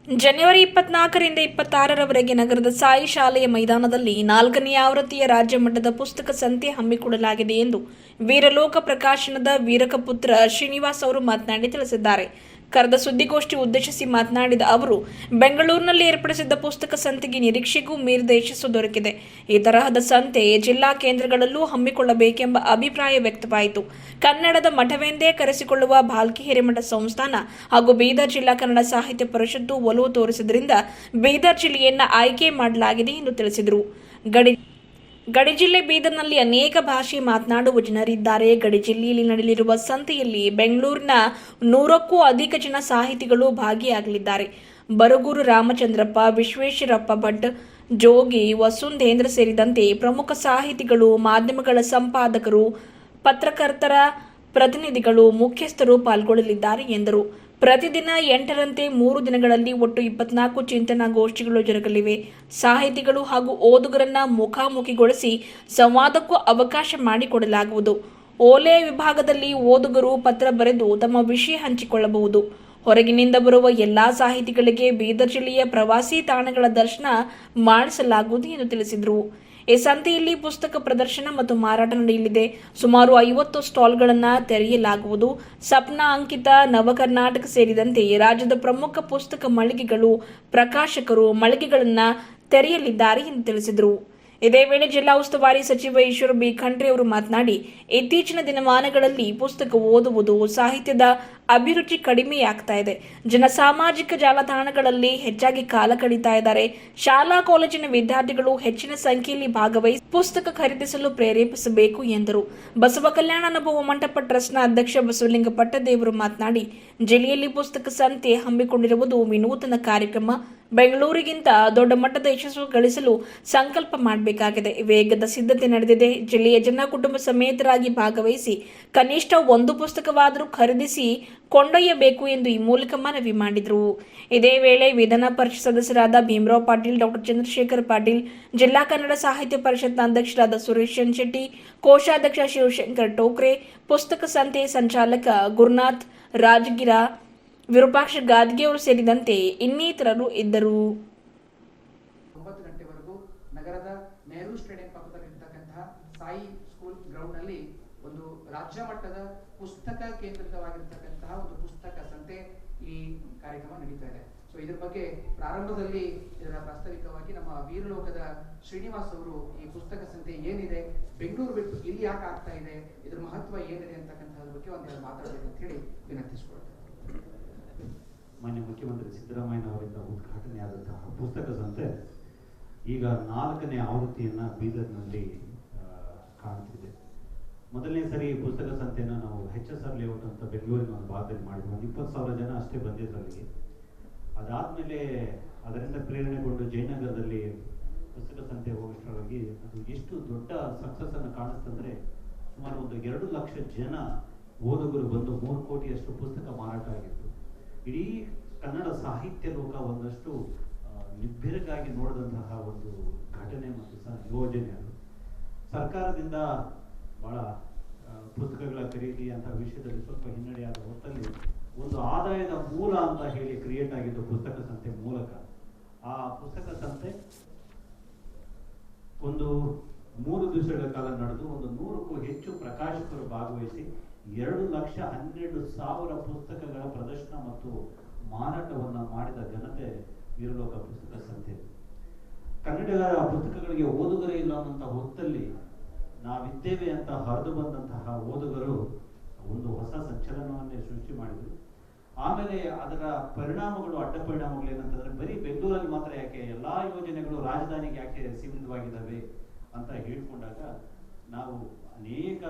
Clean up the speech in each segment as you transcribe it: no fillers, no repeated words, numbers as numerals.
ಜನವರಿ 24ರಿಂದ 26ರವರೆಗೆ ನಗರದ ಸಾಯಿ ಶಾಲೆಯ ಮೈದಾನದಲ್ಲಿ 4ನೇ ಆವೃತ್ತಿಯ ರಾಜ್ಯ ಮಟ್ಟದ ಪುಸ್ತಕ ಸಂತೆ ಹಮ್ಮಿಕೊಳ್ಳಲಾಗಿದೆ ಎಂದು ವೀರಲೋಕ ಪ್ರಕಾಶನದ ವೀರಕಪುತ್ರ ಶ್ರೀನಿವಾಸ್ ಅವರು ಮಾತನಾಡಿ ತಿಳಿಸಿದ್ದಾರೆ. ಕರೆದ ಸುದ್ದಿಗೋಷ್ಠಿ ಉದ್ದೇಶಿಸಿ ಮಾತನಾಡಿದ ಅವರು, ಬೆಂಗಳೂರಿನಲ್ಲಿ ಏರ್ಪಡಿಸಿದ್ದ ಪುಸ್ತಕ ಸಂತೆಗೆ ನಿರೀಕ್ಷೆಗೂ ಮೀರಿದ ಯಶಸ್ಸು ದೊರಕಿದೆ. ಈ ತರಹದ ಸಂತೆ ಜಿಲ್ಲಾ ಕೇಂದ್ರಗಳಲ್ಲೂ ಹಮ್ಮಿಕೊಳ್ಳಬೇಕೆಂಬ ಅಭಿಪ್ರಾಯ ವ್ಯಕ್ತವಾಯಿತು. ಕನ್ನಡದ ಮಠವೆಂದೇ ಕರೆಸಿಕೊಳ್ಳುವ ಭಾಲ್ಕಿ ಹಿರೇಮಠ ಸಂಸ್ಥಾನ ಹಾಗೂ ಬೀದರ್ ಜಿಲ್ಲಾ ಕನ್ನಡ ಸಾಹಿತ್ಯ ಪರಿಷತ್ತು ಒಲವು ತೋರಿಸಿದ್ದರಿಂದ ಬೀದರ್ ಜಿಲ್ಲೆಯನ್ನು ಆಯ್ಕೆ ಮಾಡಲಾಗಿದೆ ಎಂದು ತಿಳಿಸಿದರು. ಗಡಿ ಜಿಲ್ಲೆ ಬೀದರ್ನಲ್ಲಿ ಅನೇಕ ಭಾಷೆ ಮಾತನಾಡುವ ಜನರಿದ್ದಾರೆ. ಗಡಿ ಜಿಲ್ಲೆಯಲ್ಲಿ ನಡೆಯಲಿರುವ ಸಂತೆಯಲ್ಲಿ ಬೆಂಗಳೂರಿನ 100ಕ್ಕೂ ಅಧಿಕ ಜನ ಸಾಹಿತಿಗಳು ಭಾಗಿಯಾಗಲಿದ್ದಾರೆ. ಬರಗೂರು ರಾಮಚಂದ್ರಪ್ಪ, ವಿಶ್ವೇಶ್ವರಪ್ಪ ಭಟ್, ಜೋಗಿ, ವಸುಂಧೇಂದ್ರ ಸೇರಿದಂತೆ ಪ್ರಮುಖ ಸಾಹಿತಿಗಳು, ಮಾಧ್ಯಮಗಳ ಸಂಪಾದಕರು, ಪತ್ರಕರ್ತರ ಪ್ರತಿನಿಧಿಗಳು, ಮುಖ್ಯಸ್ಥರು ಪಾಲ್ಗೊಳ್ಳಲಿದ್ದಾರೆ ಎಂದರು. ಪ್ರತಿದಿನ 8ರಂತೆ 3 ದಿನಗಳಲ್ಲಿ ಒಟ್ಟು 24 ಚಿಂತನಾ ಗೋಷ್ಠಿಗಳು ಜರುಗಲಿವೆ. ಸಾಹಿತಿಗಳು ಹಾಗೂ ಓದುಗರನ್ನ ಮುಖಾಮುಖಿಗೊಳಿಸಿ ಸಂವಾದಕ್ಕೂ ಅವಕಾಶ ಮಾಡಿಕೊಡಲಾಗುವುದು. ಓಲೆಯ ವಿಭಾಗದಲ್ಲಿ ಓದುಗರು ಪತ್ರ ಬರೆದು ತಮ್ಮ ವಿಷಯ ಹಂಚಿಕೊಳ್ಳಬಹುದು. ಹೊರಗಿನಿಂದ ಬರುವ ಎಲ್ಲಾ ಸಾಹಿತಿಗಳಿಗೆ ಬೀದರ್ ಜಿಲ್ಲೆಯ ಪ್ರವಾಸಿ ತಾಣಗಳ ದರ್ಶನ ಮಾಡಿಸಲಾಗುವುದು ಎಂದು ತಿಳಿಸಿದರು. ಈ ಸಂತೆಯಲ್ಲಿ ಪುಸ್ತಕ ಪ್ರದರ್ಶನ ಮತ್ತು ಮಾರಾಟ ನಡೆಯಲಿದೆ. ಸುಮಾರು 50 ಸ್ಟಾಲ್ಗಳನ್ನು ತೆರೆಯಲಾಗುವುದು. ಸಪ್ನಾ, ಅಂಕಿತ, ನವಕರ್ನಾಟಕ ಸೇರಿದಂತೆ ರಾಜ್ಯದ ಪ್ರಮುಖ ಪುಸ್ತಕ ಮಳಿಗೆಗಳು, ಪ್ರಕಾಶಕರು ಮಳಿಗೆಗಳನ್ನು ತೆರೆಯಲಿದ್ದಾರೆ ಎಂದು ತಿಳಿಸಿದರು. ಇದೇ ವೇಳೆ ಜಿಲ್ಲಾ ಉಸ್ತುವಾರಿ ಸಚಿವ ಈಶ್ವರ ಬಿ ಖಂಡ್ರೆ ಅವರು ಮಾತನಾಡಿ, ಇತ್ತೀಚಿನ ದಿನಮಾನಗಳಲ್ಲಿ ಪುಸ್ತಕ ಓದುವುದು, ಸಾಹಿತ್ಯದ ಅಭಿರುಚಿ ಕಡಿಮೆಯಾಗ್ತಾ ಇದೆ. ಜನ ಸಾಮಾಜಿಕ ಜಾಲತಾಣಗಳಲ್ಲಿ ಹೆಚ್ಚಾಗಿ ಕಾಲ ಕಳೀತಾ ಇದ್ದಾರೆ. ಶಾಲಾ ಕಾಲೇಜಿನ ವಿದ್ಯಾರ್ಥಿಗಳು ಹೆಚ್ಚಿನ ಸಂಖ್ಯೆಯಲ್ಲಿ ಭಾಗವಹಿಸಿ ಪುಸ್ತಕ ಖರೀದಿಸಲು ಪ್ರೇರೇಪಿಸಬೇಕು ಎಂದರು. ಬಸವ ಕಲ್ಯಾಣ ಅನುಭವ ಮಂಟಪ ಟ್ರಸ್ಟ್ನ ಅಧ್ಯಕ್ಷ ಬಸವಲಿಂಗ ಪಟ್ಟದೇವರು ಮಾತನಾಡಿ, ಜಿಲ್ಲೆಯಲ್ಲಿ ಪುಸ್ತಕ ಸಂತೆ ಹಮ್ಮಿಕೊಂಡಿರುವುದು ವಿನೂತನ ಕಾರ್ಯಕ್ರಮ. ಬೆಂಗಳೂರಿಗಿಂತ ದೊಡ್ಡ ಮಟ್ಟದ ಯಶಸ್ಸು ಗಳಿಸಲು ಸಂಕಲ್ಪ ಮಾಡಬೇಕಾಗಿದೆ. ವೇಗದ ಸಿದ್ಧತೆ ನಡೆದಿದೆ. ಜಿಲ್ಲೆಯ ಜನ ಕುಟುಂಬ ಸಮೇತರಾಗಿ ಭಾಗವಹಿಸಿ ಕನಿಷ್ಠ 1 ಪುಸ್ತಕವಾದರೂ ಖರೀದಿಸಿ ಕೊಂಡೊಯ್ಯಬೇಕು ಎಂದು ಈ ಮೂಲಕ ಮನವಿ ಮಾಡಿದರು. ಇದೇ ವೇಳೆ ವಿಧಾನ ಪರಿಷತ್ ಸದಸ್ಯರಾದ ಭೀಮರಾವ್ ಪಾಟೀಲ್, ಡಾಕ್ಟರ್ ಚಂದ್ರಶೇಖರ್ ಪಾಟೀಲ್, ಜಿಲ್ಲಾ ಕನ್ನಡ ಸಾಹಿತ್ಯ ಪರಿಷತ್ನ ಅಧ್ಯಕ್ಷರಾದ ಸುರೇಶ್ ಶೆಟ್ಟಿ, ಕೋಶಾಧ್ಯಕ್ಷ ಶಿವಶಂಕರ್ ಟೋಕ್ರೆ, ಪುಸ್ತಕ ಸಂತೆ ಸಂಚಾಲಕ ಗುರುನಾಥ್ ರಾಜಗಿರ, ವಿರೂಪಾಕ್ಷ ಗಾದ್ಗೆ ಅವರು ಸೇರಿದಂತೆ ಇನ್ನಿತರರು ಇದ್ದರು. 9 ಗಂಟೆವರೆಗೂ ನಗರದ ನೆಹರು ಸ್ಟೇಡಿಯಂ ಪಕ್ಕದಲ್ಲಿರತಕ್ಕಂತಹ ಸಾಯಿ ಸ್ಕೂಲ್ ಗ್ರೌಂಡ್ ನಲ್ಲಿ ಒಂದು ರಾಜ್ಯ ಮಟ್ಟದ ಪುಸ್ತಕ ಕೇಂದ್ರಿತವಾಗಿರತಕ್ಕಂತಹ ಒಂದು ಪುಸ್ತಕ ಸಂತೆ ಈ ಕಾರ್ಯಕ್ರಮ ನಡೀತಾ ಇದೆ. ಸೊ ಇದ್ರ ಬಗ್ಗೆ ಪ್ರಾರಂಭದಲ್ಲಿ ಇದರ ಪ್ರಾಸ್ತಾವಿಕವಾಗಿ ನಮ್ಮ ವೀರಲೋಕದ ಶ್ರೀನಿವಾಸ್ ಅವರು ಈ ಪುಸ್ತಕ ಸಂತೆ ಏನಿದೆ, ಬೆಂಗಳೂರು ಬಿಟ್ಟು ಇಲ್ಲಿ ಯಾಕೆ ಆಗ್ತಾ ಇದೆ, ಇದ್ರ ಮಹತ್ವ ಏನಿದೆ ಅಂತಕ್ಕಂಥದ್ರ ಬಗ್ಗೆ ಒಂದೆರಡು ಮಾತಾಡಬೇಕು ಅಂತ ಹೇಳಿ ವಿನಂತಿಸಿಕೊಳ್ತೇವೆ. ಮಾನ್ಯ ಮುಖ್ಯಮಂತ್ರಿ ಸಿದ್ದರಾಮಯ್ಯನವರಿಂದ ಉದ್ಘಾಟನೆಯಾದಂತಹ ಪುಸ್ತಕ ಸಂತೆ ಈಗ 4ನೇ ಆವೃತ್ತಿಯನ್ನು ಬೀದರ್ನಲ್ಲಿ ಕಾಣ್ತಿದೆ. ಮೊದಲನೇ ಸರಿ ಪುಸ್ತಕ ಸಂತೆಯನ್ನು ನಾವು HSR ಲೇಔಟ್ ಅಂತ ಬೆಂಗಳೂರಿನ ಒಂದು ಭಾಗದಲ್ಲಿ ಮಾಡಿದ್ವಿ. ಒಂದು 20,000 ಜನ ಅಷ್ಟೇ ಬಂದಿದ್ರು ಅಲ್ಲಿಗೆ. ಅದಾದಮೇಲೆ ಅದರಿಂದ ಪ್ರೇರಣೆಗೊಂಡು ಜಯನಗರದಲ್ಲಿ ಪುಸ್ತಕ ಸಂತೆ ಹೋಗೋಷ್ಟರೊಳಗೆ ಅದು ಎಷ್ಟು ದೊಡ್ಡ ಸಕ್ಸಸ್ಸನ್ನು ಕಾಣಿಸ್ತಂದರೆ ಸುಮಾರು ಒಂದು 2 ಲಕ್ಷ ಜನ ಓದುಗರು ಬಂದು 3 ಕೋಟಿಯಷ್ಟು ಪುಸ್ತಕ ಮಾರಾಟ ಆಗಿತ್ತು. ಇಡೀ ಕನ್ನಡ ಸಾಹಿತ್ಯ ಲೋಕ ಒಂದಷ್ಟು ನಿಬ್ಬೆರಗಾಗಿ ನೋಡಿದಂತಹ ಒಂದು ಘಟನೆ ಮತ್ತು ಯೋಜನೆ ಅದು. ಸರ್ಕಾರದಿಂದ ಬಹಳ ಪುಸ್ತಕಗಳ ಖರೀದಿ ಅಂತ ವಿಷಯದಲ್ಲಿ ಸ್ವಲ್ಪ ಹಿನ್ನಡೆಯಾದ ಹೊತ್ತಲ್ಲಿ ಒಂದು ಆದಾಯದ ಮೂಲ ಅಂತ ಹೇಳಿ ಕ್ರಿಯೇಟ್ ಆಗಿದ್ದು ಪುಸ್ತಕ ಸಂತೆ ಮೂಲಕ. ಆ ಪುಸ್ತಕ ಸಂತೆ ಒಂದು 3 ದಿವಸಗಳ ಕಾಲ ನಡೆದು ಒಂದು 100ಕ್ಕೂ ಹೆಚ್ಚು ಪ್ರಕಾಶಕರು ಭಾಗವಹಿಸಿ 2,12,000 ಪುಸ್ತಕಗಳ ಪ್ರದರ್ಶನ ಮತ್ತು ಮಾರಾಟವನ್ನು ಮಾಡಿದ ಘನತೆ ವೀರಲೋಕ ಪುಸ್ತಕ ಸಂತೆ. ಕನ್ನಡಿಗರ ಪುಸ್ತಕಗಳಿಗೆ ಓದುಗರೇ ಇಲ್ಲ ಅನ್ನುವಂಥ ಹೊತ್ತಲ್ಲಿ ನಾವಿದ್ದೇವೆ ಅಂತ ಹರಿದು ಬಂದಂತಹ ಓದುಗರು ಒಂದು ಹೊಸ ಸಂಚಲನವನ್ನೇ ಸೃಷ್ಟಿ ಮಾಡಿದರು. ಆಮೇಲೆ ಅದರ ಪರಿಣಾಮಗಳು, ಅಡ್ಡ ಪರಿಣಾಮಗಳು ಏನಂತಂದ್ರೆ, ಬರೀ ಬೆಂಗಳೂರಲ್ಲಿ ಮಾತ್ರ ಯಾಕೆ ಎಲ್ಲಾ ಯೋಜನೆಗಳು ರಾಜಧಾನಿಗೆ ಯಾಕೆ ಸೀಮಿತವಾಗಿದ್ದಾವೆ ಅಂತ ಹೇಳ್ಕೊಂಡಾಗ ನಾವು ಅನೇಕ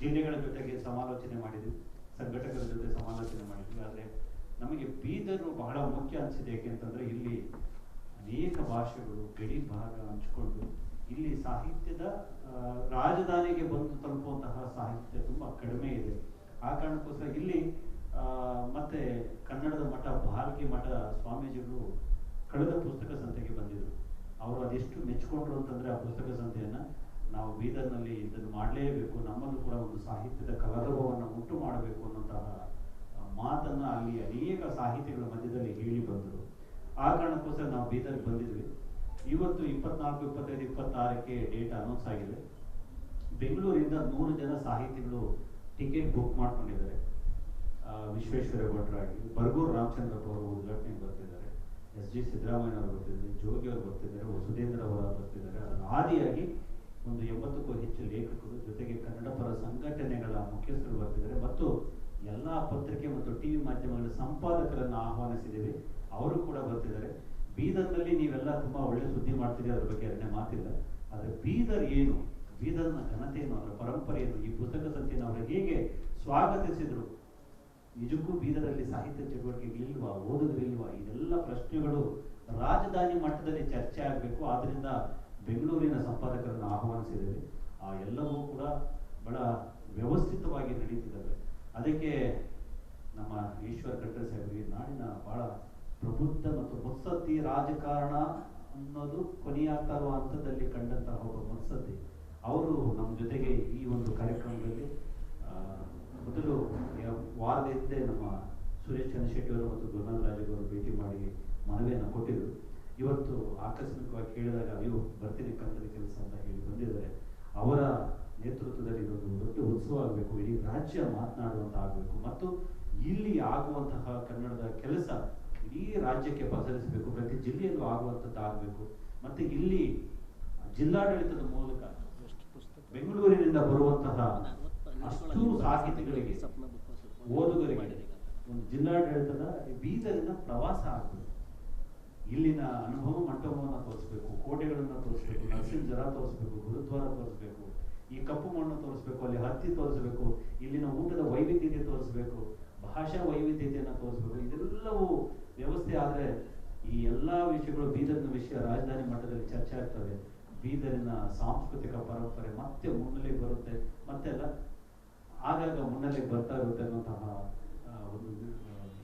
ಜಿಲ್ಲೆಗಳ ಜೊತೆಗೆ ಸಮಾಲೋಚನೆ ಮಾಡಿದ್ವಿ, ಸಂಘಟಕರ ಜೊತೆ ಸಮಾಲೋಚನೆ ಮಾಡಿದ್ವಿ. ಆದರೆ ನಮಗೆ ಬೀದರು ಬಹಳ ಮುಖ್ಯ ಅನಿಸಿದೆ. ಯಾಕೆಂತಂದ್ರೆ ಇಲ್ಲಿ ಅನೇಕ ಭಾಷೆಗಳು ಗಡಿ ಭಾಗ ಹಂಚಿಕೊಂಡು ಇಲ್ಲಿ ಸಾಹಿತ್ಯದ ರಾಜಧಾನಿಗೆ ಬಂದು ತಲುಪುವಂತಹ ಸಾಹಿತ್ಯ ತುಂಬಾ ಕಡಿಮೆ ಇದೆ. ಆ ಕಾರಣಕ್ಕೋಸ್ಕರ ಇಲ್ಲಿ ಮತ್ತೆ ಕನ್ನಡದ ಮಠ ಭಾಲ್ಕಿ ಮಠ ಸ್ವಾಮೀಜಿಗಳು ಕಳೆದ ಪುಸ್ತಕ ಸಂತೆಗೆ ಬಂದಿದ್ರು. ಅವರು ಅದೆಷ್ಟು ಮೆಚ್ಚಿಕೊಂಡ್ರು ಅಂತಂದ್ರೆ ಆ ಪುಸ್ತಕ ಸಂತೆಯನ್ನ ನಾವು ಬೀದರ್ನಲ್ಲಿ ಇದನ್ನು ಮಾಡಲೇಬೇಕು, ನಮ್ಮಲ್ಲೂ ಕೂಡ ಒಂದು ಸಾಹಿತ್ಯದ ಕಲರವವನ್ನು ಉಂಟು ಮಾಡಬೇಕು ಅನ್ನುವಂತಹ ಮಾತನ್ನು ಅಲ್ಲಿ ಅನೇಕ ಸಾಹಿತಿಗಳ ಮಧ್ಯದಲ್ಲಿ ಹೇಳಿ ಬಂದರು. ಆ ಕಾರಣಕ್ಕೋಸ್ಕರ ನಾವು ಬೀದರ್ಗೆ ಬಂದಿದ್ವಿ. ಇವತ್ತು 24, 25, 26ಕ್ಕೆ ಡೇಟ್ ಅನೌನ್ಸ್ ಆಗಿದೆ. ಬೆಂಗಳೂರಿಂದ 100 ಜನ ಸಾಹಿತಿಗಳು ಟಿಕೆಟ್ ಬುಕ್ ಮಾಡ್ಕೊಂಡಿದ್ದಾರೆ. ವಿಶ್ವೇಶ್ವರ ಭಟ್ರಾಗಿ, ಬರಗೂರು ರಾಮಚಂದ್ರಪ್ಪ ಅವರು ಉದ್ಘಾಟನೆಗೆ ಬರ್ತಿದ್ದಾರೆ, SG ಸಿದ್ದರಾಮಯ್ಯ ಅವರು ಬರ್ತಿದ್ದಾರೆ, ಜೋಗಿ ಅವರು ಬರ್ತಿದ್ದಾರೆ, ವಸುಧೇಂದ್ರ ಅವರು ಬರ್ತಿದ್ದಾರೆ. ಅದರ ಆದಿಯಾಗಿ ಒಂದು 80ಕ್ಕೂ ಹೆಚ್ಚು ಲೇಖಕರು, ಜೊತೆಗೆ ಕನ್ನಡ ಪರ ಸಂಘಟನೆಗಳ ಮುಖ್ಯಸ್ಥರು ಬರ್ತಿದ್ದಾರೆ ಮತ್ತು ಎಲ್ಲ ಪತ್ರಿಕೆ ಮತ್ತು ಟಿವಿ ಮಾಧ್ಯಮಗಳ ಸಂಪಾದಕರನ್ನು ಆಹ್ವಾನಿಸಿದ್ದೀವಿ, ಅವರು ಕೂಡ ಬರ್ತಿದ್ದಾರೆ. ಬೀದರ್ನಲ್ಲಿ ನೀವೆಲ್ಲ ತುಂಬಾ ಒಳ್ಳೆ ಸುದ್ದಿ ಮಾಡ್ತೀರಿ, ಅದ್ರ ಬಗ್ಗೆ ಎರಡನೇ ಮಾತಿಲ್ಲ. ಆದರೆ ಬೀದರ್ ಏನು, ಬೀದರ್ನ ಘನತೆ ಏನು, ಅದರ ಪರಂಪರೆ ಏನು, ಈ ಪುಸ್ತಕ ಸಂತೆಯನ್ನು ಅವರು ಹೇಗೆ ಸ್ವಾಗತಿಸಿದ್ರು, ನಿಜಕ್ಕೂ ಬೀದರಲ್ಲಿ ಸಾಹಿತ್ಯ ಚಟುವಟಿಕೆಗಳಿಲ್ವಾ, ಓದುಗರಿಲ್ವಾ, ಇದೆಲ್ಲ ಪ್ರಶ್ನೆಗಳು ರಾಜಧಾನಿ ಮಟ್ಟದಲ್ಲಿ ಚರ್ಚೆ ಆಗಬೇಕು. ಆದ್ರಿಂದ ಬೆಂಗಳೂರಿನ ಸಂಪಾದಕರನ್ನು ಆಹ್ವಾನಿಸಿದ್ದೇವೆ. ಆ ಎಲ್ಲವೂ ಕೂಡ ಬಹಳ ವ್ಯವಸ್ಥಿತವಾಗಿ ನಡೀತಿದ್ದಾವೆ. ಅದಕ್ಕೆ ನಮ್ಮ ಈಶ್ವರ್ ಖಂಡ್ರೆ ಸಾಹೇಬರಿಗೆ ನಾಡಿನ ಬಹಳ ಪ್ರಬುದ್ಧ ಮತ್ತು ಮುತ್ಸದ್ದಿ ರಾಜಕಾರಣ ಅನ್ನೋದು ಕೊನೆಯಾಗ್ತಾ ಇರುವ ಹಂತದಲ್ಲಿ ಕಂಡಂತಹ ಒಬ್ಬ ಮುತ್ಸದ್ದಿ ಅವರು ನಮ್ಮ ಜೊತೆಗೆ ಈ ಒಂದು ಕಾರ್ಯಕ್ರಮದಲ್ಲಿ ಮೊದಲು ವಾರದ ಹಿಂದೆ ನಮ್ಮ ಸುರೇಶ್ ಚಂದ್ರಶೆಟ್ಟಿ ಅವರು ಮತ್ತು ಗುರುನಾಥ್ ರಾಜ್ ಅವರು ಭೇಟಿ ಮಾಡಿ ಮನವಿಯನ್ನು ಕೊಟ್ಟಿದ್ರು. ಇವತ್ತು ಆಕಸ್ಮಿಕವಾಗಿ ಕೇಳಿದಾಗ ಅಯ್ಯೋ ಬರ್ತೀನಿ ಕನ್ನಡದ ಕೆಲಸ ಅಂತ ಹೇಳಿ ಬಂದಿದ್ದಾರೆ. ಅವರ ನೇತೃತ್ವದಲ್ಲಿ ಇದೊಂದು ದೊಡ್ಡ ಉತ್ಸವ ಆಗಬೇಕು, ಇಡೀ ರಾಜ್ಯ ಮಾತನಾಡುವಂತ ಆಗಬೇಕು ಮತ್ತು ಇಲ್ಲಿ ಆಗುವಂತಹ ಕನ್ನಡದ ಕೆಲಸ ಇಡೀ ರಾಜ್ಯಕ್ಕೆ ಪಸರಿಸಬೇಕು, ಪ್ರತಿ ಜಿಲ್ಲೆಯಲ್ಲೂ ಆಗುವಂಥದ್ದು ಆಗಬೇಕು. ಮತ್ತೆ ಇಲ್ಲಿ ಜಿಲ್ಲಾಡಳಿತದ ಮೂಲಕ ಬೆಂಗಳೂರಿನಿಂದ ಬರುವಂತಹ ಅಷ್ಟು ಸಾಹಿತಿಗಳಿಗೆ, ಓದುಗರಿಗೆ ಒಂದು ಜಿಲ್ಲಾಡಳಿತದ ಬೀದರಿನ ಪ್ರವಾಸ ಆಗಬೇಕು. ಇಲ್ಲಿನ ಅನುಭವ ಮಂಟಪವನ್ನು ತೋರಿಸ್ಬೇಕು, ಕೋಟೆಗಳನ್ನು ತೋರಿಸ್ಬೇಕು, ನರಸಿಂಹ ಜರ ತೋರಿಸ್ಬೇಕು, ಗುರುದ್ವಾರ ತೋರಿಸ್ಬೇಕು, ಈ ಕಪ್ಪು ಮಣ್ಣು ತೋರಿಸ್ಬೇಕು, ಅಲ್ಲಿ ಹತ್ತಿ ತೋರಿಸ್ಬೇಕು, ಇಲ್ಲಿನ ಊಟದ ವೈವಿಧ್ಯತೆ ತೋರಿಸ್ಬೇಕು, ಭಾಷಾ ವೈವಿಧ್ಯತೆಯನ್ನು ತೋರಿಸ್ಬೇಕು. ಇದೆಲ್ಲವೂ ವ್ಯವಸ್ಥೆ ಆದರೆ ಈ ಎಲ್ಲಾ ವಿಷಯಗಳು ಬೀದರ್ನ ವಿಷಯ ರಾಜಧಾನಿ ಮಟ್ಟದಲ್ಲಿ ಚರ್ಚೆ ಆಗ್ತವೆ. ಬೀದರಿನ ಸಾಂಸ್ಕೃತಿಕ ಪರಂಪರೆ ಮತ್ತೆ ಮುನ್ನೆಲೆಗೆ ಬರುತ್ತೆ, ಮತ್ತೆಲ್ಲ ಆಗಾಗ ಮುನ್ನೆಲೆಗೆ ಬರ್ತಾ ಇರುತ್ತೆ ಅನ್ನುವಂತಹ ಒಂದು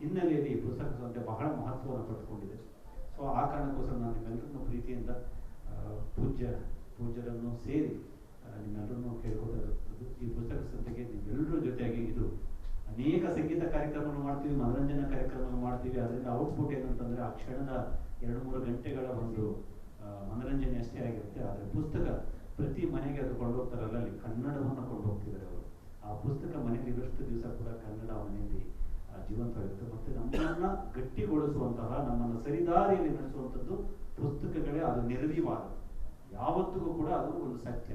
ಹಿನ್ನೆಲೆಯಲ್ಲಿ ಈ ಪುಸ್ತಕ ಸಂತೆ ಬಹಳ ಮಹತ್ವವನ್ನು ಪಡೆದುಕೊಂಡಿದೆ. ಸೊ ಆ ಕಾರಣಕ್ಕೋಸ್ಕರ ನಾನು ನಿಮ್ಮೆಲ್ಲರನ್ನು ಪ್ರೀತಿಯಿಂದ ಪೂಜ್ಯರನ್ನು ಸೇರಿ ನಿಮ್ಮೆಲ್ಲರನ್ನು ಕೇಳ್ಕೊತಾ ಇರುತ್ತದೆ. ಈ ಪುಸ್ತಕ ಸಂತೆಗೆ ನಿಮ್ಮೆಲ್ಲರ ಜೊತೆಯಾಗಿ ಇದು ಅನೇಕ ಸಂಗೀತ ಕಾರ್ಯಕ್ರಮಗಳು ಮಾಡ್ತೀವಿ, ಮನರಂಜನಾ ಕಾರ್ಯಕ್ರಮಗಳು ಮಾಡ್ತೀವಿ. ಅದರಿಂದ ಔಟ್ಪುಟ್ ಏನಂತಂದ್ರೆ ಆ ಕ್ಷಣದ 2-3 ಗಂಟೆಗಳ ಒಂದು ಮನರಂಜನೆ ಅಷ್ಟೇ ಆಗಿರುತ್ತೆ. ಆದರೆ ಪುಸ್ತಕ ಪ್ರತಿ ಮನೆಗೆ ಅದು ಕೊಂಡೋಗ್ತಾರಲ್ಲ, ಅಲ್ಲಿ ಕನ್ನಡವನ್ನು ಕೊಂಡೋಗ್ತಿದ್ದಾರೆ ಅವರು. ಆ ಪುಸ್ತಕ ಮನೆಯಲ್ಲಿ ಇರೋಷ್ಟು ದಿವಸ ಕೂಡ ಕನ್ನಡ ಮನೆಯಲ್ಲಿ ಜೀವಂತವಾಗಿರುತ್ತೆ. ಮತ್ತೆ ನಮ್ಮನ್ನ ಗಟ್ಟಿಗೊಳಿಸುವಂತಹ, ನಮ್ಮನ್ನು ಸರಿದಾರಿಯಲ್ಲಿ ನಡೆಸುವಂಥದ್ದು ಪುಸ್ತಕಗಳೇ. ಅದು ನಿರ್ವಿವಾದ, ಯಾವತ್ತಿಗೂ ಕೂಡ ಅದು ಒಂದು ಸತ್ಯ.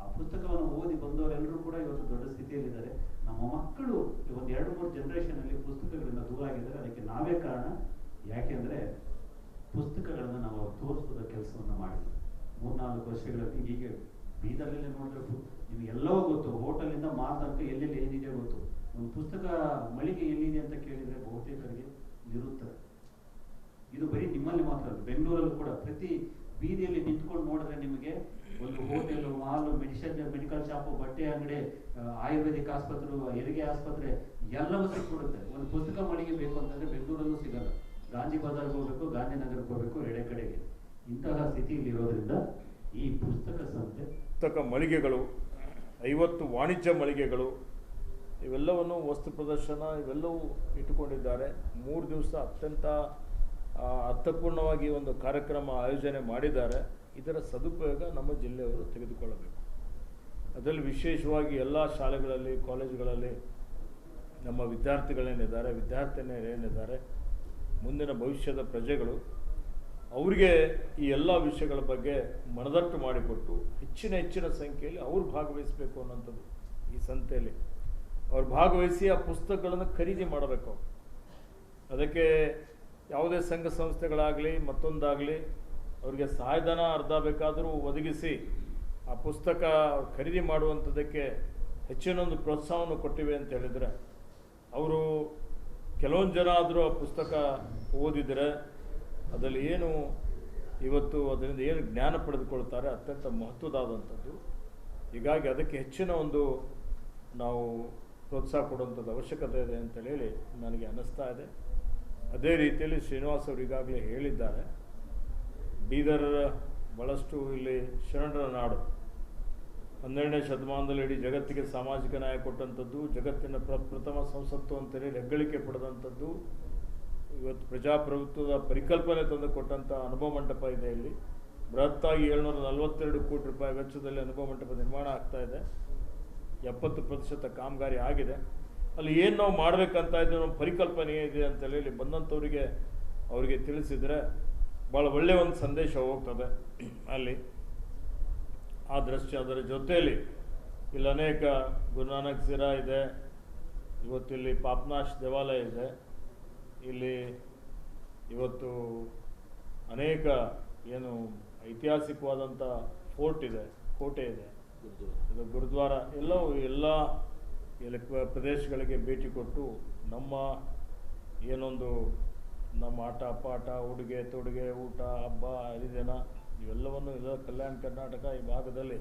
ಆ ಪುಸ್ತಕವನ್ನು ಓದಿ ಬಂದವರೆಲ್ಲರೂ ಕೂಡ ಇವತ್ತು ದೊಡ್ಡ ಸ್ಥಿತಿಯಲ್ಲಿದ್ದಾರೆ. ನಮ್ಮ ಮಕ್ಕಳು ಒಂದು 2-3 ಜನರೇಷನ್ ಅಲ್ಲಿ ಪುಸ್ತಕಗಳಿಂದ ದೂರ ಆಗಿದ್ದಾರೆ. ಅದಕ್ಕೆ ನಾವೇ ಕಾರಣ. ಯಾಕೆಂದ್ರೆ ಪುಸ್ತಕಗಳನ್ನು ನಾವು ತೋರಿಸೋದ ಕೆಲಸವನ್ನ ಮಾಡಿದ್ವಿ 3-4 ವರ್ಷಗಳಲ್ಲಿ. ಹೀಗೆ ಬೀದರ್ನಲ್ಲಿ ನೋಡಿದ್ರೆ ನಿಮ್ಗೆ ಎಲ್ಲವೂ ಗೊತ್ತು, ಹೋಟೆಲಿಂದ ಮಾತಾಡ್ತಾ ಎಲ್ಲೆಲ್ಲಿ ಏನಿದೆ ಗೊತ್ತು. ಒಂದು ಪುಸ್ತಕ ಮಳಿಗೆ ಎಲ್ಲಿದೆ ಅಂತ ಕೇಳಿದ್ರೆ ಬಹುತೇಕರಿಗೆ ನಿರುತ್ತರ. ಇದು ಬರೀ ನಿಮ್ಮಲ್ಲಿ ಮಾತ್ರ ಅಲ್ಲ, ಬೆಂಗಳೂರಲ್ಲಿ ಕೂಡ ಪ್ರತಿ ಬೀದಿಯಲ್ಲಿ ನಿಂತ್ಕೊಂಡು ನೋಡಿದ್ರೆ ನಿಮಗೆ ಒಂದು ಹೋಟೆಲ್, ಮಾಲ್, ಮೆಡಿಕಲ್ ಶಾಪ್, ಬಟ್ಟೆ ಅಂಗಡಿ, ಆಯುರ್ವೇದಿಕ್ ಆಸ್ಪತ್ರೆ, ಹೆರಿಗೆ ಆಸ್ಪತ್ರೆ ಎಲ್ಲವೂ ಸಿಕ್ಬಿಡುತ್ತೆ. ಒಂದು ಪುಸ್ತಕ ಮಳಿಗೆ ಬೇಕು ಅಂತಂದ್ರೆ ಬೆಂಗಳೂರಲ್ಲೂ ಸಿಗಲ್ಲ. ಗಾಂಧಿ ಬಜಾರ್ಗೆ ಹೋಗ್ಬೇಕು, ಗಾಂಧಿನಗರಕ್ಕೆ ಹೋಗ್ಬೇಕು, ಎಡೆ ಕಡೆಗೆ. ಇಂತಹ ಸ್ಥಿತಿಯಲ್ಲಿ ಇರೋದ್ರಿಂದ ಈ ಪುಸ್ತಕ ಸಂತೆ, ಪುಸ್ತಕ ಮಳಿಗೆಗಳು, 50 ವಾಣಿಜ್ಯ ಮಳಿಗೆಗಳು, ಇವೆಲ್ಲವನ್ನು ವಸ್ತು ಪ್ರದರ್ಶನ ಇವೆಲ್ಲವೂ ಇಟ್ಟುಕೊಂಡಿದ್ದಾರೆ. 3 ದಿವಸ ಅತ್ಯಂತ ಅರ್ಥಪೂರ್ಣವಾಗಿ ಒಂದು ಕಾರ್ಯಕ್ರಮ ಆಯೋಜನೆ ಮಾಡಿದ್ದಾರೆ. ಇದರ ಸದುಪಯೋಗ ನಮ್ಮ ಜಿಲ್ಲೆಯವರು ತೆಗೆದುಕೊಳ್ಳಬೇಕು. ಅದರಲ್ಲಿ ವಿಶೇಷವಾಗಿ ಎಲ್ಲ ಶಾಲೆಗಳಲ್ಲಿ, ಕಾಲೇಜುಗಳಲ್ಲಿ ನಮ್ಮ ವಿದ್ಯಾರ್ಥಿಗಳೇನಿದ್ದಾರೆ, ವಿದ್ಯಾರ್ಥಿನಿಯರೇನಿದ್ದಾರೆ, ಮುಂದಿನ ಭವಿಷ್ಯದ ಪ್ರಜೆಗಳು, ಅವರಿಗೆ ಈ ಎಲ್ಲ ವಿಷಯಗಳ ಬಗ್ಗೆ ಮನದಟ್ಟು ಮಾಡಿಕೊಟ್ಟು ಹೆಚ್ಚಿನ ಸಂಖ್ಯೆಯಲ್ಲಿ ಅವರು ಭಾಗವಹಿಸಬೇಕು ಅನ್ನೋಂಥದ್ದು. ಈ ಸಂತೆಯಲ್ಲಿ ಅವ್ರು ಭಾಗವಹಿಸಿ ಆ ಪುಸ್ತಕಗಳನ್ನು ಖರೀದಿ ಮಾಡಬೇಕು. ಅದಕ್ಕೆ ಯಾವುದೇ ಸಂಘ ಸಂಸ್ಥೆಗಳಾಗಲಿ ಮತ್ತೊಂದಾಗಲಿ ಅವರಿಗೆ ಸಹಾಯಧನ ಅರ್ಧ ಬೇಕಾದರೂ ಒದಗಿಸಿ ಆ ಪುಸ್ತಕ ಖರೀದಿ ಮಾಡುವಂಥದ್ದಕ್ಕೆ ಹೆಚ್ಚಿನೊಂದು ಪ್ರೋತ್ಸಾಹವನ್ನು ಕೊಟ್ಟಿವೆ ಅಂತ ಹೇಳಿದರೆ, ಅವರು ಕೆಲವೊಂದು ಜನ ಆದರೂ ಆ ಪುಸ್ತಕ ಓದಿದರೆ ಅದರಲ್ಲಿ ಏನು ಇವತ್ತು ಅದರಿಂದ ಏನು ಜ್ಞಾನ ಪಡೆದುಕೊಳ್ತಾರೆ ಅತ್ಯಂತ ಮಹತ್ವದಾದಂಥದ್ದು. ಹೀಗಾಗಿ ಅದಕ್ಕೆ ಹೆಚ್ಚಿನ ಒಂದು ನಾವು ಪ್ರೋತ್ಸಾಹ ಕೊಡುವಂಥದ್ದು ಅವಶ್ಯಕತೆ ಇದೆ ಅಂತೇಳಿ ನನಗೆ ಅನ್ನಿಸ್ತಾ ಇದೆ. ಅದೇ ರೀತಿಯಲ್ಲಿ ಶ್ರೀನಿವಾಸ್ ಅವರು ಈಗಾಗಲೇ ಹೇಳಿದ್ದಾರೆ, ಬೀದರ್ ಭಾಳಷ್ಟು ಇಲ್ಲಿ ಶರಣರ ನಾಡು. 12ನೇ ಶತಮಾನದಲ್ಲಿ ಇಡೀ ಜಗತ್ತಿಗೆ ಸಾಮಾಜಿಕ ನ್ಯಾಯ ಕೊಟ್ಟಂಥದ್ದು, ಜಗತ್ತಿನ ಪ್ರಥಮ ಸಂಸತ್ತು ಅಂತೇಳಿ ಹೆಗ್ಗಳಿಕೆ ಪಡೆದಂಥದ್ದು, ಇವತ್ತು ಪ್ರಜಾಪ್ರಭುತ್ವದ ಪರಿಕಲ್ಪನೆ ತಂದು ಕೊಟ್ಟಂಥ ಅನುಭವ ಮಂಟಪ ಇದೆ. ಇಲ್ಲಿ ಬೃಹತ್ತಾಗಿ 742 ಕೋಟಿ ರೂಪಾಯಿ ವೆಚ್ಚದಲ್ಲಿ ಅನುಭವ ಮಂಟಪ ನಿರ್ಮಾಣ ಆಗ್ತಾ ಇದೆ. 70% ಕಾಮಗಾರಿ ಆಗಿದೆ. ಅಲ್ಲಿ ಏನು ನಾವು ಮಾಡಬೇಕಂತ ಇದ್ದು ನಮ್ಮ ಪರಿಕಲ್ಪನೆ ಇದೆ ಅಂತೇಳಿ ಇಲ್ಲಿ ಬಂದಂಥವರಿಗೆ ಅವರಿಗೆ ತಿಳಿಸಿದರೆ ಭಾಳ ಒಳ್ಳೆಯ ಒಂದು ಸಂದೇಶ ಹೋಗ್ತದೆ. ಅಲ್ಲಿ ಆ ದೃಶ್ಯ, ಅದರ ಜೊತೆಯಲ್ಲಿ ಇಲ್ಲಿ ಅನೇಕ ಗುರುನಾನಕ್ ಸಿರಾ ಇದೆ, ಇವತ್ತಿಲ್ಲಿ ಪಾಪ್ನಾಶ್ ದೇವಾಲಯ ಇದೆ, ಇಲ್ಲಿ ಇವತ್ತು ಅನೇಕ ಏನು ಐತಿಹಾಸಿಕವಾದಂಥ ಫೋರ್ಟ್ ಇದೆ, ಕೋಟೆ ಇದೆ, ಇದು ಗುರುದ್ವಾರ, ಎಲ್ಲ ಪ್ರದೇಶಗಳಿಗೆ ಭೇಟಿ ಕೊಟ್ಟು ನಮ್ಮ ಏನೊಂದು ನಮ್ಮ ಆಟ ಪಾಠ, ಉಡುಗೆ ತೊಡುಗೆ, ಊಟ, ಹಬ್ಬ, ಹರಿದಿನ ಇವೆಲ್ಲವನ್ನು ಕಲ್ಯಾಣ ಕರ್ನಾಟಕ ಈ ಭಾಗದಲ್ಲಿ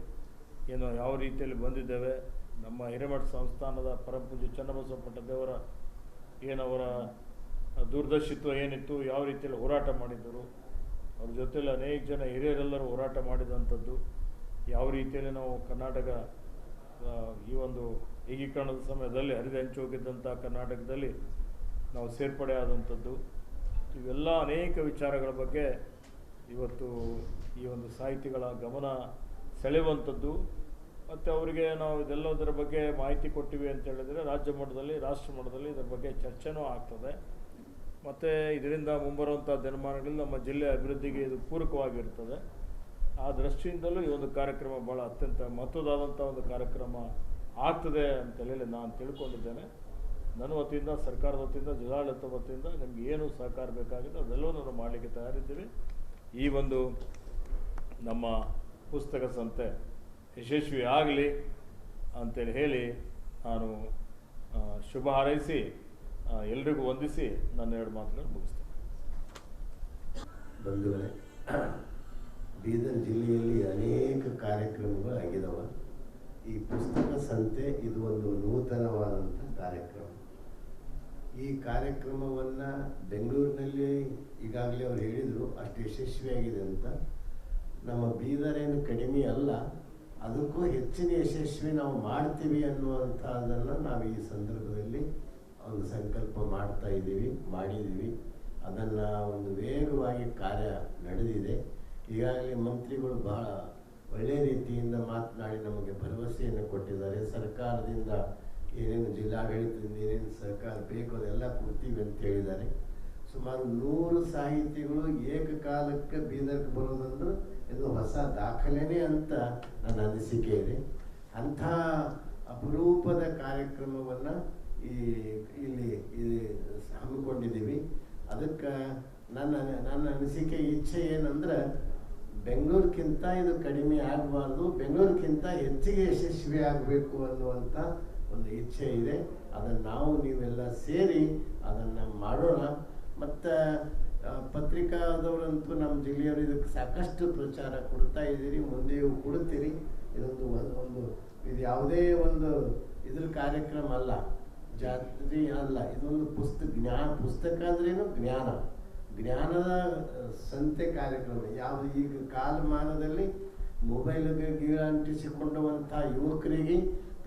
ಏನು ಯಾವ ರೀತಿಯಲ್ಲಿ ಬಂದಿದ್ದೇವೆ, ನಮ್ಮ ಹಿರೇಮಠ ಸಂಸ್ಥಾನದ ಪರಮಪೂಜ್ಯ ಚನ್ನಬಸವ ದೇವರ ಏನವರ ದೂರದರ್ಶಿತ್ವ ಏನಿತ್ತು, ಯಾವ ರೀತಿಯಲ್ಲಿ ಹೋರಾಟ ಮಾಡಿದ್ದರು, ಅವ್ರ ಜೊತೆಯಲ್ಲಿ ಅನೇಕ ಜನ ಹಿರಿಯರೆಲ್ಲರೂ ಹೋರಾಟ ಮಾಡಿದಂಥದ್ದು, ಯಾವ ರೀತಿಯಲ್ಲಿ ನಾವು ಕರ್ನಾಟಕ ಈ ಒಂದು ಏಕೀಕರಣದ ಸಮಯದಲ್ಲಿ ಹರಿದು ಹೋಗಿದ್ದಂಥ ಕರ್ನಾಟಕದಲ್ಲಿ ನಾವು ಸೇರ್ಪಡೆ ಆದಂಥದ್ದು, ಇವೆಲ್ಲ ಅನೇಕ ವಿಚಾರಗಳ ಬಗ್ಗೆ ಇವತ್ತು ಈ ಒಂದು ಸಾಹಿತಿಗಳ ಗಮನ ಸೆಳೆಯುವಂಥದ್ದು. ಮತ್ತು ಅವರಿಗೆ ನಾವು ಇದೆಲ್ಲದರ ಬಗ್ಗೆ ಮಾಹಿತಿ ಕೊಟ್ಟಿವಿ ಅಂತ ಹೇಳಿದರೆ ರಾಜ್ಯ ಮಟ್ಟದಲ್ಲಿ, ರಾಷ್ಟ್ರ ಮಟ್ಟದಲ್ಲಿ ಇದರ ಬಗ್ಗೆ ಚರ್ಚೆನೂ ಆಗ್ತದೆ. ಮತ್ತು ಇದರಿಂದ ಮುಂಬರುವಂಥ ದಿನಮಾನಗಳಲ್ಲಿ ನಮ್ಮ ಜಿಲ್ಲೆ ಅಭಿವೃದ್ಧಿಗೆ ಇದು ಪೂರಕವಾಗಿರ್ತದೆ. ಆ ದೃಷ್ಟಿಯಿಂದಲೂ ಈ ಒಂದು ಕಾರ್ಯಕ್ರಮ ಭಾಳ ಅತ್ಯಂತ ಮಹತ್ವದಾದಂಥ ಒಂದು ಕಾರ್ಯಕ್ರಮ ಆಗ್ತದೆ ಅಂತೇಳಿ ನಾನು ತಿಳ್ಕೊಂಡಿದ್ದೇನೆ. ನನ್ನ ವತಿಯಿಂದ, ಸರ್ಕಾರದ ವತಿಯಿಂದ, ಜಿಲ್ಲಾಡಳಿತ ವತಿಯಿಂದ ನಿಮ್ಗೆ ಏನು ಸಹಕಾರ ಬೇಕಾಗಿದೆ ಅದೆಲ್ಲವೂ ನಾವು ಮಾಡಲಿಕ್ಕೆ ತಯಾರಿದ್ದೀವಿ. ಈ ಒಂದು ನಮ್ಮ ಪುಸ್ತಕ ಸಂತೆ ಯಶಸ್ವಿ ಆಗಲಿ ಅಂತೇಳಿ ಹೇಳಿ ನಾನು ಶುಭ ಹಾರೈಸಿ ಎಲ್ರಿಗೂ ವಂದಿಸಿ ನನ್ನ 2 ಮಾತುಗಳನ್ನು ಮುಗಿಸ್ತೇನೆ. ಬಂಧುಗಳೇ, ಬೀದರ್ ಜಿಲ್ಲೆಯಲ್ಲಿ ಅನೇಕ ಕಾರ್ಯಕ್ರಮಗಳು ಆಗಿದಾವ. ಈ ಪುಸ್ತಕ ಸಂತೆ ಇದು ಒಂದು ನೂತನವಾದಂಥ ಕಾರ್ಯಕ್ರಮ. ಈ ಕಾರ್ಯಕ್ರಮವನ್ನು ಬೆಂಗಳೂರಿನಲ್ಲಿ ಈಗಾಗಲೇ ಅವ್ರು ಹೇಳಿದರು ಅಷ್ಟು ಯಶಸ್ವಿಯಾಗಿದೆ ಅಂತ. ನಮ್ಮ ಬೀದರ್ ಏನು ಕಡಿಮೆ ಅಲ್ಲ, ಅದಕ್ಕೂ ಹೆಚ್ಚಿನ ಯಶಸ್ವಿ ನಾವು ಮಾಡ್ತೀವಿ ಅನ್ನುವಂಥದ್ದನ್ನು ನಾವು ಈ ಸಂದರ್ಭದಲ್ಲಿ ಒಂದು ಸಂಕಲ್ಪ ಮಾಡಿದ್ದೀವಿ. ಅದನ್ನು ಒಂದು ವೇಗವಾಗಿ ಕಾರ್ಯ ನಡೆದಿದೆ. ಈಗಾಗಲೇ ಮಂತ್ರಿಗಳು ಬಹಳ ಒಳ್ಳೆಯ ರೀತಿಯಿಂದ ಮಾತನಾಡಿ ನಮಗೆ ಭರವಸೆಯನ್ನು ಕೊಟ್ಟಿದ್ದಾರೆ. ಸರ್ಕಾರದಿಂದ ಏನೇನು ಜಿಲ್ಲಾಡಳಿತದಿಂದ ಏನೇನು ಸಹಕಾರ ಬೇಕು ಅದೆಲ್ಲ ಕೊಡ್ತೀವಿ ಅಂತ ಹೇಳಿದ್ದಾರೆ. ಸುಮಾರು 100 ಸಾಹಿತಿಗಳು ಏಕಕಾಲಕ್ಕೆ ಬೀದರ್ಗೆ ಬರೋದಂದ್ರೆ ಇದು ಹೊಸ ದಾಖಲೆನೇ ಅಂತ ನನ್ನ ಅನಿಸಿಕೆ ಇದೆ. ಅಂಥ ಅಪರೂಪದ ಕಾರ್ಯಕ್ರಮವನ್ನು ಇಲ್ಲಿ ಹಮ್ಮಿಕೊಂಡಿದ್ದೀವಿ. ಅದಕ್ಕೆ ನನ್ನ ಅನಿಸಿಕೆ, ಇಚ್ಛೆ ಏನಂದ್ರೆ ಬೆಂಗಳೂರಿಗಿಂತ ಇದು ಕಡಿಮೆ ಆಗಬಾರ್ದು, ಬೆಂಗಳೂರಿಗಿಂತ ಹೆಚ್ಚಿಗೆ ಯಶಸ್ವಿ ಆಗಬೇಕು ಅನ್ನುವಂಥ ಒಂದು ಇಚ್ಛೆ ಇದೆ. ಅದನ್ನು ನೀವೆಲ್ಲ ಸೇರಿ ಅದನ್ನು ಮಾಡೋಣ. ಮತ್ತು ಪತ್ರಿಕಾದವರಂತೂ ನಮ್ಮ ಜಿಲ್ಲೆಯವರು ಇದಕ್ಕೆ ಸಾಕಷ್ಟು ಪ್ರಚಾರ ಕೊಡ್ತಾ ಇದ್ದೀರಿ, ಮುಂದೆಯೂ ಕೊಡ್ತೀರಿ. ಇದು ಯಾವುದೇ ಒಂದು ಇದ್ರ ಕಾರ್ಯಕ್ರಮ ಅಲ್ಲ, ಜಾತ್ರೆ ಅಲ್ಲ, ಇದೊಂದು ಪುಸ್ತಕ ಅಂದ್ರೇನು ಜ್ಞಾನದ ಸಂತೆ ಕಾರ್ಯಕ್ರಮ. ಯಾವುದು ಈಗ ಕಾಲಮಾನದಲ್ಲಿ ಮೊಬೈಲ್ಗೆ ಗೀಳ ಅಂಟಿಸಿಕೊಂಡಂಥ ಯುವಕರಿಗೆ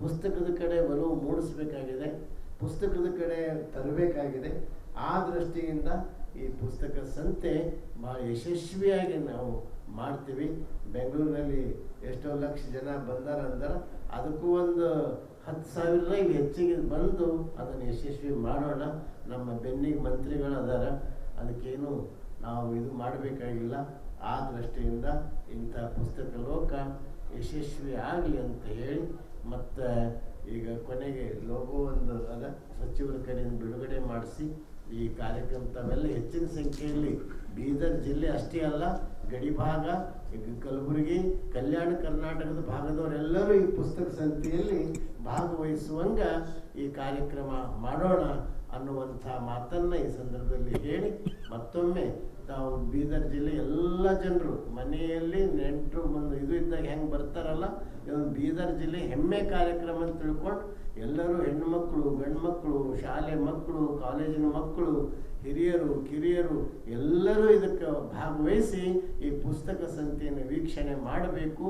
ಪುಸ್ತಕದ ಕಡೆ ಒಲವು ಮೂಡಿಸಬೇಕಾಗಿದೆ, ಪುಸ್ತಕದ ಕಡೆ ತರಬೇಕಾಗಿದೆ. ಆ ದೃಷ್ಟಿಯಿಂದ ಈ ಪುಸ್ತಕ ಸಂತೆ ಭಾಳ ಯಶಸ್ವಿಯಾಗಿ ನಾವು ಮಾಡ್ತೀವಿ. ಬೆಂಗಳೂರಿನಲ್ಲಿ ಎಷ್ಟೋ ಲಕ್ಷ ಜನ ಬಂದಾರಂದ್ರೆ ಅದಕ್ಕೂ ಒಂದು 10,000 ಇಲ್ಲಿ ಹೆಚ್ಚಿಗೆ ಬಂದು ಅದನ್ನು ಯಶಸ್ವಿ ಮಾಡೋಣ. ನಮ್ಮ ಬೆನ್ನಿಗೆ ಮಂತ್ರಿಗಳದಾರ, ಅದಕ್ಕೇನು ನಾವು ಇದು ಮಾಡಬೇಕಾಗಿಲ್ಲ. ಆ ದೃಷ್ಟಿಯಿಂದ ಇಂಥ ಪುಸ್ತಕ ಲೋಕ ಯಶಸ್ವಿ ಆಗಲಿ ಅಂತ ಹೇಳಿ, ಮತ್ತು ಈಗ ಕೊನೆಗೆ ಲೋಗೋ ಒಂದು ಸಚಿವರ ಕಡೆಯಿಂದ ಬಿಡುಗಡೆ ಮಾಡಿಸಿ ಈ ಕಾರ್ಯಕ್ರಮ ತಾವೆಲ್ಲ ಹೆಚ್ಚಿನ ಸಂಖ್ಯೆಯಲ್ಲಿ ಬೀದರ್ ಜಿಲ್ಲೆ ಅಷ್ಟೇ ಅಲ್ಲ, ಗಡಿ ಭಾಗ, ಈಗ ಕಲಬುರಗಿ, ಕಲ್ಯಾಣ ಕರ್ನಾಟಕದ ಭಾಗದವರೆಲ್ಲರೂ ಈ ಪುಸ್ತಕ ಸಂತೆಯಲ್ಲಿ ಭಾಗವಹಿಸುವಂಗ ಈ ಕಾರ್ಯಕ್ರಮ ಮಾಡೋಣ ಅನ್ನುವಂಥ ಮಾತನ್ನು ಈ ಸಂದರ್ಭದಲ್ಲಿ ಹೇಳಿ, ಮತ್ತೊಮ್ಮೆ ತಾವು ಬೀದರ್ ಜಿಲ್ಲೆ ಎಲ್ಲ ಜನರು ಮನೆಯಲ್ಲಿ ನೆಂಟರು ಬಂದು ಇದು ಇದ್ದಾಗ ಹೆಂಗೆ ಬರ್ತಾರಲ್ಲ, ಇದೊಂದು ಬೀದರ್ ಜಿಲ್ಲೆ ಹೆಮ್ಮೆ ಕಾರ್ಯಕ್ರಮ ಅಂತ ತಿಳ್ಕೊಂಡು ಎಲ್ಲರೂ ಹೆಣ್ಣುಮಕ್ಕಳು, ಗಂಡು ಮಕ್ಕಳು, ಶಾಲೆ ಮಕ್ಕಳು, ಕಾಲೇಜಿನ ಮಕ್ಕಳು, ಹಿರಿಯರು, ಕಿರಿಯರು ಎಲ್ಲರೂ ಇದಕ್ಕೆ ಭಾಗವಹಿಸಿ ಈ ಪುಸ್ತಕ ಸಂತೆಯನ್ನು ವೀಕ್ಷಣೆ ಮಾಡಬೇಕು.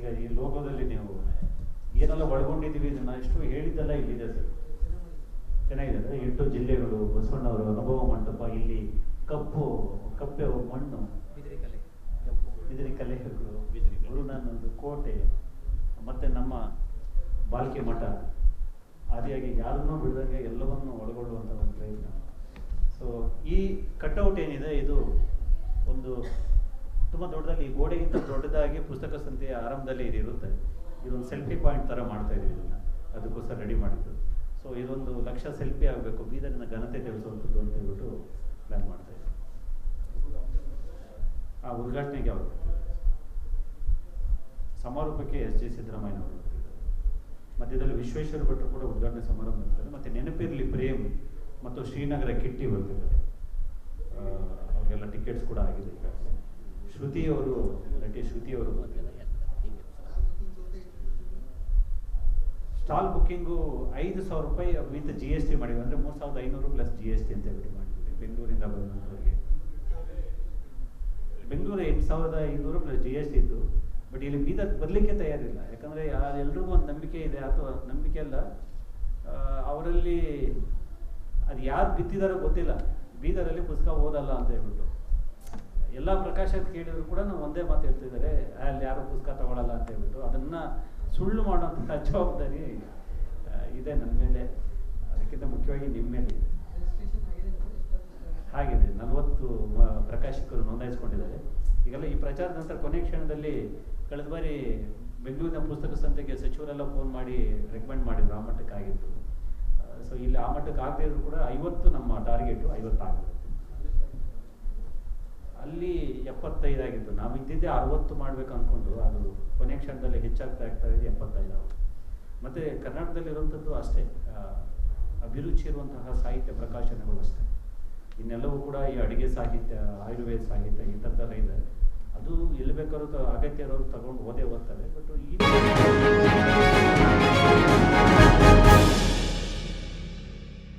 ಈಗ ಈ ಲೋಗೋದಲ್ಲಿ ನೀವು ಏನೆಲ್ಲ ಒಳಗೊಂಡಿದ್ದೀವಿ ಇದನ್ನ ಇಷ್ಟು ಹೇಳಿದ್ದೆಲ್ಲ ಇಲ್ಲಿದೆ ಸರ್. ಚೆನ್ನಾಗಿದೆ ಅಂದರೆ 8 ಜಿಲ್ಲೆಗಳು, ಬಸವಣ್ಣವರ ಅನುಭವ ಮಂಟಪ, ಇಲ್ಲಿ ಕಪ್ಪೆ ಮಣ್ಣು, ಬಿದಿರಿ ಕಲೆಗಳು, ಗುರುನಾನಂದು ಕೋಟೆ, ಮತ್ತು ನಮ್ಮ ಬಾಲ್ಕೆ ಮಠ, ಆದಿಯಾಗಿ ಯಾರನ್ನೂ ಬಿಡದಂಗೆ ಎಲ್ಲವನ್ನೂ ಒಳಗೊಳ್ಳುವಂಥ ಒಂದು ಪ್ರಯತ್ನ. ಸೊ ಈ ಕಟ್ಔಟ್ ಏನಿದೆ ಇದು ಒಂದು ತುಂಬ ದೊಡ್ಡದಾಗಿ, ಈ ಗೋಡೆಗಿಂತ ದೊಡ್ಡದಾಗಿ ಪುಸ್ತಕ ಸಂತೆಯ ಆರಂಭದಲ್ಲಿ ಇರುತ್ತೆ. ಇದೊಂದು ಸೆಲ್ಫಿ ಪಾಯಿಂಟ್ ಥರ ಮಾಡ್ತಾ ಇದೀವಿ ಇದನ್ನು, ಅದಕ್ಕೋಸ್ಕರ ರೆಡಿ ಮಾಡಿದ್ದು. ಸೊ ಇದೊಂದು ಲಕ್ಷ ಸೆಲ್ಫಿ ಆಗಬೇಕು, ಬೀದರಿನ ಘನತೆ ತಿಳಿಸುವಂಥದ್ದು ಅಂತ ಹೇಳ್ಬಿಟ್ಟು ಪ್ಲ್ಯಾನ್ ಮಾಡ್ತಾ ಇದ್ದೀವಿ. ಆ ಉದ್ಘಾಟನೆಗೆ ಅವರು ಸಮಾರೋಪಕ್ಕೆ ಎಸ್.ಜೆ. ಸಿದ್ದರಾಮಯ್ಯ ಅವರು ಬರ್ತಿದ್ದಾರೆ. ಮಧ್ಯದಲ್ಲಿ ವಿಶ್ವೇಶ್ವರ ಭಟ್ರು ಕೂಡ ಉದ್ಘಾಟನೆ ಸಮಾರಂಭ ಬರ್ತಾರೆ. ಮತ್ತು ನೆನಪಿರಲಿ ಪ್ರೇಮ್ ಮತ್ತು ಶ್ರೀನಗರ ಕಿಟ್ಟಿ ಬರ್ತಿದ್ದಾರೆ. ಅವ್ರಿಗೆಲ್ಲ ಟಿಕೆಟ್ಸ್ ಕೂಡ ಆಗಿದೆ ಈಗಾಗಲೇ. ನಟಿ ಶ್ರುತಿ ಅವರು ಸ್ಟಾಲ್ ಬುಕ್ಕಿಂಗು 5,000 ರೂಪಾಯಿ ವಿತ್ GST ಮಾಡಿದ್ವಿ. ಅಂದರೆ 3,500 ಪ್ಲಸ್ GST ಅಂತ ಹೇಳಿ ಮಾಡಿದ್ವಿ. ಬೆಂಗಳೂರಿಂದ ಬಂದವರಿಗೆ ಬೆಂಗಳೂರು 8,500 ಪ್ಲಸ್ GST ಇತ್ತು. ಬಟ್ ಇಲ್ಲಿ ಬೀದರ್ ಬರಲಿಕ್ಕೆ ತಯಾರಿಲ್ಲ. ಯಾಕಂದರೆ ಎಲ್ರಿಗೂ ಒಂದು ನಂಬಿಕೆ ಇದೆ, ಅಥವಾ ನಂಬಿಕೆ ಅಲ್ಲ, ಅವರಲ್ಲಿ ಅದು ಯಾರು ಬಿತ್ತಿದಾರೋ ಗೊತ್ತಿಲ್ಲ, ಬೀದರಲ್ಲಿ ಪುಸ್ತಕ ಓದಲ್ಲ ಅಂತ ಹೇಳ್ಬಿಟ್ಟು. ಎಲ್ಲ ಪ್ರಕಾಶಕ ಕೇಳಿದ್ರು ಕೂಡ ನಾವು ಒಂದೇ ಮಾತು ಹೇಳ್ತಿದ್ದಾರೆ, ಅಲ್ಲಿ ಯಾರು ಪುಸ್ತಕ ತಗೊಳ್ಳಲ್ಲ ಅಂತ ಹೇಳ್ಬಿಟ್ಟು. ಅದನ್ನು ಸುಳ್ಳು ಮಾಡುವಂಥ ಜವಾಬ್ದಾರಿ ಇದೆ ನನ್ನ ಮೇಲೆ, ಅದಕ್ಕಿಂತ ಮುಖ್ಯವಾಗಿ ನಿಮ್ಮ ಮೇಲೆ ಇದೆ. ಹಾಗಿದೆ 40 ಪ್ರಕಾಶಕರು ನೋಂದಾಯಿಸ್ಕೊಂಡಿದ್ದಾರೆ. ಈಗೆಲ್ಲ ಈ ಪ್ರಚಾರದ ನಂತರ ಕೊನೆ ಕ್ಷಣದಲ್ಲಿ ಕಳೆದ ಬಾರಿ ಬೆಂಗಳೂರಿನ ಪುಸ್ತಕ ಸಂತೆಗೆ ಸಚಿವರೆಲ್ಲ ಫೋನ್ ಮಾಡಿ ರೆಕಮೆಂಡ್ ಮಾಡಿದ್ರು, ಆ ಮಟ್ಟಕ್ಕೆ ಆಗಿತ್ತು. ಸೊ ಇಲ್ಲಿ ಆ ಮಟ್ಟಕ್ಕೆ ಆಗದೇ ಇದ್ರು ಕೂಡ 50 ನಮ್ಮ ಟಾರ್ಗೆಟು, 50 ಆಗುತ್ತೆ. ಅಲ್ಲಿ 75 ಆಗಿತ್ತು. ನಾವು ಇದ್ದಿದ್ದೇ 60 ಮಾಡಬೇಕು ಅಂದ್ಕೊಂಡು, ಅದು ಕೊನೆ ಕ್ಷಣದಲ್ಲಿ ಹೆಚ್ಚಾಗ್ತಾ ಇದೆ, 75 ಆಗುತ್ತೆ. ಮತ್ತು ಕರ್ನಾಟಕದಲ್ಲಿರುವಂಥದ್ದು ಅಷ್ಟೇ, ಅಭಿರುಚಿ ಇರುವಂತಹ ಸಾಹಿತ್ಯ ಪ್ರಕಾಶನಗಳು ಅಷ್ಟೇ. ಇನ್ನೆಲ್ಲವೂ ಕೂಡ ಈ ಅಡುಗೆ ಸಾಹಿತ್ಯ, ಆಯುರ್ವೇದ ಸಾಹಿತ್ಯ ಈ ಥರದ್ದೆಲ್ಲ ಇದೆ. ಅದು ಎಲ್ಲಿ ಬೇಕಾದ್ರೂ ಅಗತ್ಯ ಇರೋರು ತಗೊಂಡು ಓದ್ತಾರೆ. ಬಟ್ ಈ